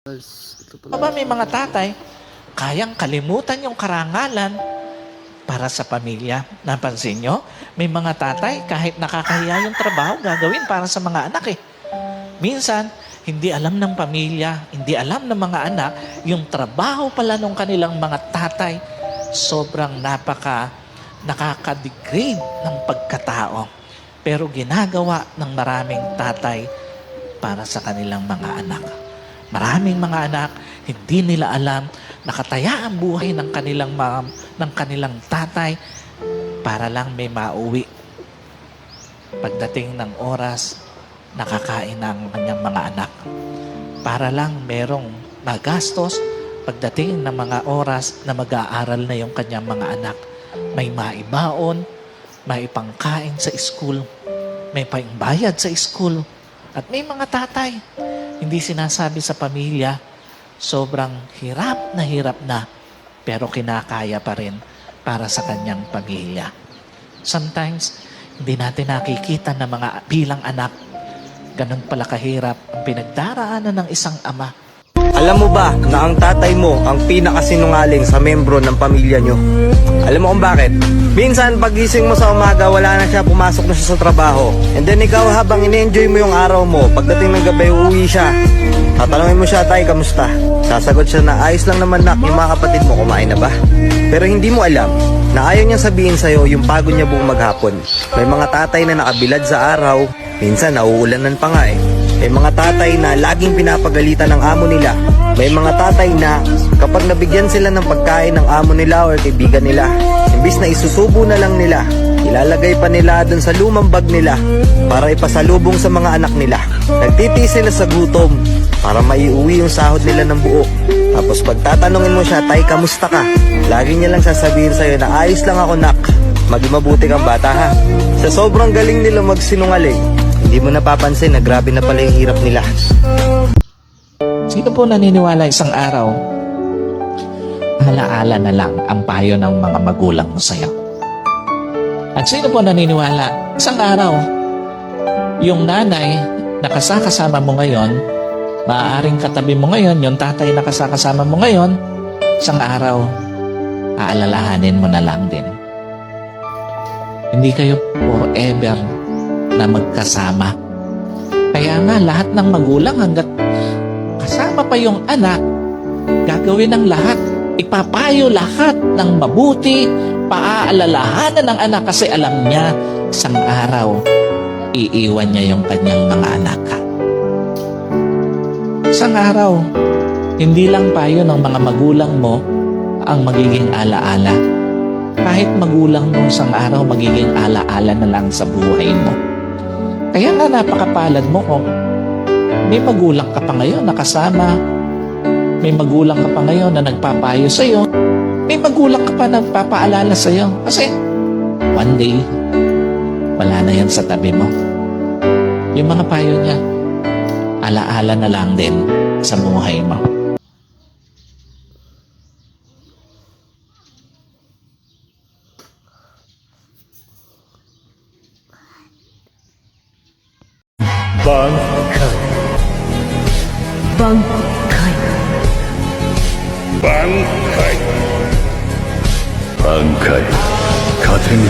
Aba, may mga tatay, kayang kalimutan yung karangalan para sa pamilya. Napansin nyo? May mga tatay, kahit nakakahiya yung trabaho, gagawin para sa mga anak eh. Minsan, hindi alam ng pamilya, hindi alam ng mga anak, yung trabaho pala ng kanilang mga tatay, sobrang nakaka-degrade ng pagkatao. Pero ginagawa ng maraming tatay para sa kanilang mga anak. Maraming mga anak, hindi nila alam, nakataya ang buhay ng kanilang mom, ng kanilang tatay, para lang may mauwi. Pagdating ng oras, nakakain ng kanyang mga anak. Para lang merong magastos, pagdating ng mga oras na mag-aaral na yung kanyang mga anak. May maibaon, may pangkain sa school, may pangbayad sa school. At may mga tatay, hindi sinasabi sa pamilya, sobrang hirap na, pero kinakaya pa rin para sa kanyang pamilya. Sometimes, hindi natin nakikita na mga bilang anak, ganun pala kahirap ang pinagdaraanan ng isang ama. Alam mo ba na ang tatay mo ang pinakasinungaling sa membro ng pamilya nyo? Alam mo kung bakit? Minsan pagising mo sa umaga, wala na siya, pumasok na siya sa trabaho. And then ikaw habang in-enjoy mo yung araw mo, pagdating ng gabi, uuwi siya. Tatanungin mo siya, tay, kamusta? Sasagot siya na, ayos lang naman nak, yung mga kapatid mo, kumain na ba? Pero hindi mo alam na ayaw niya sabihin sa'yo yung pagod niya buong maghapon. May mga tatay na nakabilad sa araw, minsan nauulanan pa nga eh. May mga tatay na laging pinapagalitan ng amo nila. May mga tatay na kapag nabigyan sila ng pagkain ng amo nila or kaibigan nila, imbis na isusubo na lang nila, ilalagay pa nila dun sa lumang bag nila para ipasalubong sa mga anak nila. Nagtitiis sila sa gutom para maiuwi yung sahod nila ng buo. Tapos pagtatanungin mo siya, tay, kamusta ka? Lagi niya lang sasabihin sa'yo na ayos lang ako nak, maging mabuti kang bata ha. Sa sobrang galing nila magsinungaling, hindi mo napapansin na grabe na pala yung hirap nila. Sino po naniniwala isang araw, alaala na lang ang payo ng mga magulang mo sa'yo? At sino po naniniwala, isang araw, yung nanay na kasama mo ngayon, maaaring katabi mo ngayon, yung tatay na kasama mo ngayon, isang araw, aalalahanin mo na lang din. Hindi kayo forever na magkasama. Kaya nga lahat ng magulang hanggat kasama pa yung anak, gagawin ng lahat, ipapayo lahat ng mabuti, paaalalahanan ng anak kasi alam niya isang araw iiwan niya yung kanyang mga anak. Isang araw, hindi lang payo ng mga magulang mo ang magiging alaala. Kahit magulang mo isang araw, magiging alaala na lang sa buhay mo. Kaya nga napakapalad mo kung may magulang ka pa ngayon na kasama, may magulang ka pa ngayon na nagpapayo sa'yo, may magulang ka pa na nagpapaalala sa'yo. Kasi one day, wala na yan sa tabi mo. Yung mga payo niya, alaala na lang din sa buhay mo. Bangkai. Bangkai. Bangkai. Bangkai. Bangkai.